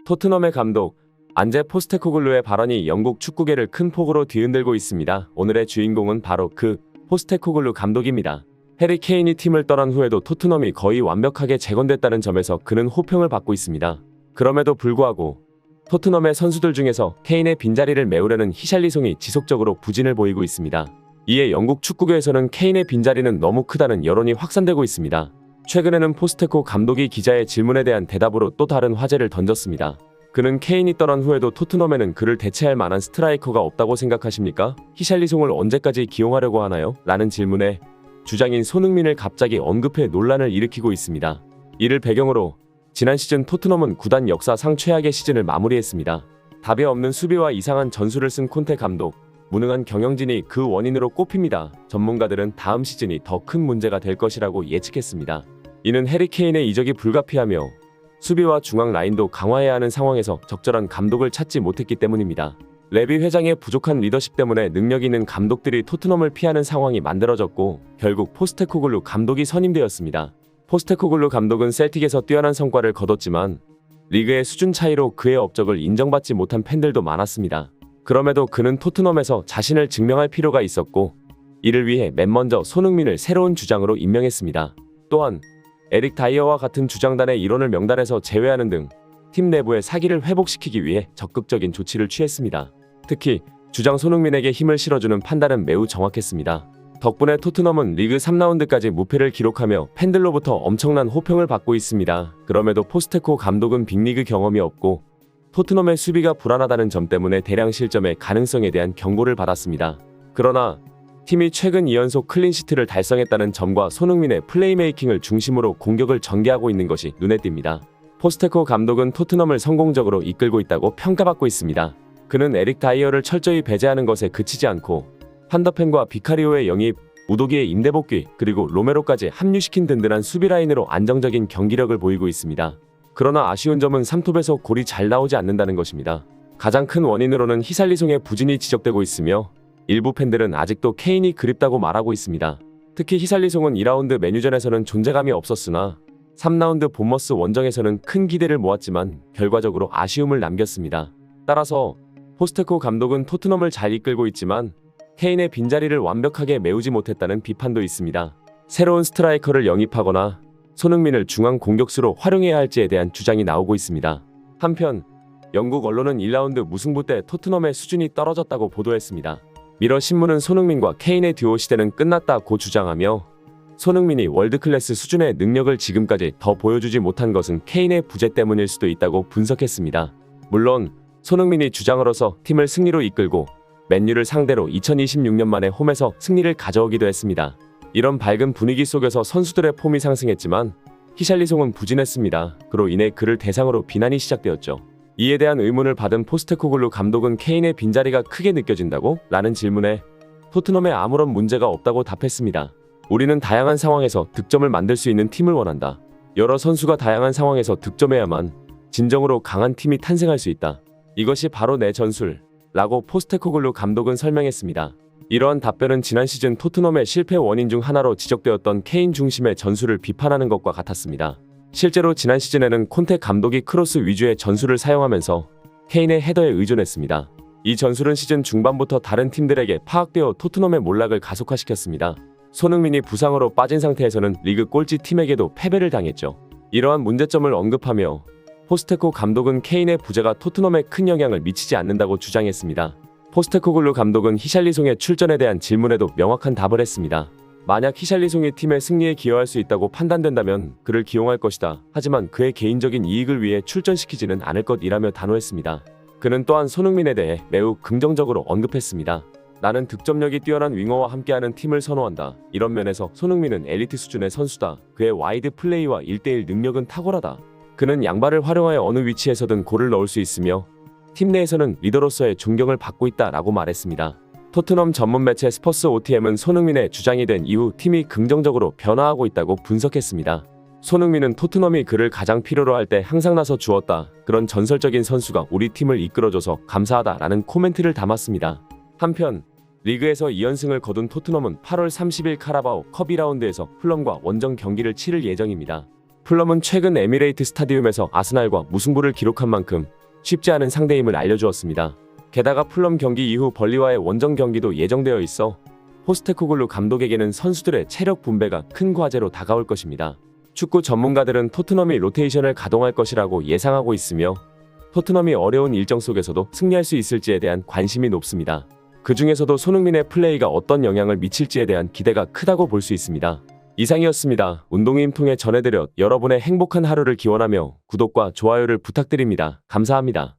토트넘의 감독 안제 포스테코글루의 발언이 영국 축구계를 큰 폭으로 뒤흔들고 있습니다. 오늘의 주인공은 바로 그 포스테코글루 감독입니다. 해리 케인이 팀을 떠난 후에도 토트넘이 거의 완벽하게 재건됐다는 점에서 그는 호평을 받고 있습니다. 그럼에도 불구하고 토트넘의 선수들 중에서 케인의 빈자리를 메우려는 히샬리송이 지속적으로 부진을 보이고 있습니다. 이에 영국 축구계에서는 케인의 빈자리는 너무 크다는 여론이 확산되고 있습니다. 최근에는 포스테코 감독이 기자의 질문에 대한 대답으로 또 다른 화제를 던졌습니다. 그는 케인이 떠난 후에도 토트넘에는 그를 대체할 만한 스트라이커가 없다고 생각하십니까? 히샬리송을 언제까지 기용하려고 하나요? 라는 질문에 주장인 손흥민을 갑자기 언급해 논란을 일으키고 있습니다. 이를 배경으로 지난 시즌 토트넘은 구단 역사상 최악의 시즌을 마무리했습니다. 답이 없는 수비와 이상한 전술을 쓴 콘테 감독, 무능한 경영진이 그 원인으로 꼽힙니다. 전문가들은 다음 시즌이 더 큰 문제가 될 것이라고 예측했습니다. 이는 해리 케인의 이적이 불가피하며 수비와 중앙 라인도 강화해야 하는 상황에서 적절한 감독을 찾지 못했기 때문입니다. 레비 회장의 부족한 리더십 때문에 능력 있는 감독들이 토트넘을 피하는 상황이 만들어졌고 결국 포스테코글루 감독이 선임되었습니다. 포스테코글루 감독은 셀틱에서 뛰어난 성과를 거뒀지만 리그의 수준 차이로 그의 업적을 인정받지 못한 팬들도 많았습니다. 그럼에도 그는 토트넘에서 자신을 증명할 필요가 있었고 이를 위해 맨 먼저 손흥민을 새로운 주장으로 임명했습니다. 또한 에릭 다이어와 같은 주장단의 일원을 명단에서 제외하는 등 팀 내부의 사기를 회복시키기 위해 적극적인 조치를 취했습니다. 특히 주장 손흥민에게 힘을 실어주는 판단은 매우 정확했습니다. 덕분에 토트넘은 리그 3라운드까지 무패를 기록하며 팬들로부터 엄청난 호평을 받고 있습니다. 그럼에도 포스테코 감독은 빅리그 경험이 없고 토트넘의 수비가 불안하다는 점 때문에 대량 실점의 가능성에 대한 경고를 받았습니다. 그러나 팀이 최근 2연속 클린시트를 달성했다는 점과 손흥민의 플레이메이킹을 중심으로 공격을 전개하고 있는 것이 눈에 띕니다. 포스테코 감독은 토트넘을 성공적으로 이끌고 있다고 평가받고 있습니다. 그는 에릭 다이어를 철저히 배제하는 것에 그치지 않고 판더펜과 비카리오의 영입, 우도기의 임대 복귀, 그리고 로메로까지 합류시킨 든든한 수비 라인으로 안정적인 경기력을 보이고 있습니다. 그러나 아쉬운 점은 3톱에서 골이 잘 나오지 않는다는 것입니다. 가장 큰 원인으로는 히샬리송의 부진이 지적되고 있으며 일부 팬들은 아직도 케인이 그립다고 말하고 있습니다. 특히 히샬리송은 2라운드 맨유전에서는 존재감이 없었으나 3라운드 본머스 원정에서는 큰 기대를 모았지만 결과적으로 아쉬움을 남겼습니다. 따라서 포스테코 감독은 토트넘을 잘 이끌고 있지만 케인의 빈자리를 완벽하게 메우지 못했다는 비판도 있습니다. 새로운 스트라이커를 영입하거나 손흥민을 중앙 공격수로 활용해야 할지에 대한 주장이 나오고 있습니다. 한편 영국 언론은 1라운드 무승부 때 토트넘의 수준이 떨어졌다고 보도했습니다. 미러 신문은 손흥민과 케인의 듀오 시대는 끝났다고 주장하며 손흥민이 월드클래스 수준의 능력을 지금까지 더 보여주지 못한 것은 케인의 부재 때문일 수도 있다고 분석했습니다. 물론 손흥민이 주장으로서 팀을 승리로 이끌고 맨유를 상대로 2026년 만에 홈에서 승리를 가져오기도 했습니다. 이런 밝은 분위기 속에서 선수들의 폼이 상승했지만 히샬리송은 부진했습니다. 그로 인해 그를 대상으로 비난이 시작되었죠. 이에 대한 의문을 받은 포스테코글루 감독은 케인의 빈자리가 크게 느껴진다고? 라는 질문에 토트넘에 아무런 문제가 없다고 답했습니다. 우리는 다양한 상황에서 득점을 만들 수 있는 팀을 원한다. 여러 선수가 다양한 상황에서 득점해야만 진정으로 강한 팀이 탄생할 수 있다. 이것이 바로 내 전술 라고 포스테코글루 감독은 설명했습니다. 이러한 답변은 지난 시즌 토트넘의 실패 원인 중 하나로 지적되었던 케인 중심의 전술을 비판하는 것과 같았습니다. 실제로 지난 시즌에는 콘테 감독이 크로스 위주의 전술을 사용하면서 케인의 헤더에 의존했습니다. 이 전술은 시즌 중반부터 다른 팀들에게 파악되어 토트넘의 몰락을 가속화시켰습니다. 손흥민이 부상으로 빠진 상태에서는 리그 꼴찌 팀에게도 패배를 당했죠. 이러한 문제점을 언급하며 포스테코 감독은 케인의 부재가 토트넘에 큰 영향을 미치지 않는다고 주장했습니다. 포스테코글루 감독은 히샬리송의 출전에 대한 질문에도 명확한 답을 했습니다. 만약 히샬리송이 팀의 승리에 기여할 수 있다고 판단된다면 그를 기용할 것이다. 하지만 그의 개인적인 이익을 위해 출전시키지는 않을 것이라며 단호했습니다. 그는 또한 손흥민에 대해 매우 긍정적으로 언급했습니다. 나는 득점력이 뛰어난 윙어와 함께하는 팀을 선호한다. 이런 면에서 손흥민은 엘리트 수준의 선수다. 그의 와이드 플레이와 1대1 능력은 탁월하다. 그는 양발을 활용하여 어느 위치에서든 골을 넣을 수 있으며 팀 내에서는 리더로서의 존경을 받고 있다라고 말했습니다. 토트넘 전문 매체 스퍼스 OTM은 손흥민의 주장이 된 이후 팀이 긍정적으로 변화하고 있다고 분석했습니다. 손흥민은 토트넘이 그를 가장 필요로 할 때 항상 나서 주었다. 그런 전설적인 선수가 우리 팀을 이끌어줘서 감사하다라는 코멘트를 담았습니다. 한편 리그에서 2연승을 거둔 토트넘은 8월 30일 카라바오 컵 2라운드에서 풀럼과 원정 경기를 치를 예정입니다. 풀럼은 최근 에미레이트 스타디움에서 아스날과 무승부를 기록한 만큼 쉽지 않은 상대임을 알려주었습니다. 게다가 풀럼 경기 이후 벌리와의 원정 경기도 예정되어 있어 포스테코글루 감독에게는 선수들의 체력 분배가 큰 과제로 다가올 것입니다. 축구 전문가들은 토트넘이 로테이션을 가동할 것이라고 예상하고 있으며 토트넘이 어려운 일정 속에서도 승리할 수 있을지에 대한 관심이 높습니다. 그 중에서도 손흥민의 플레이가 어떤 영향을 미칠지에 대한 기대가 크다고 볼 수 있습니다. 이상이었습니다. 운동임 통해 전해드려 여러분의 행복한 하루를 기원하며 구독과 좋아요를 부탁드립니다. 감사합니다.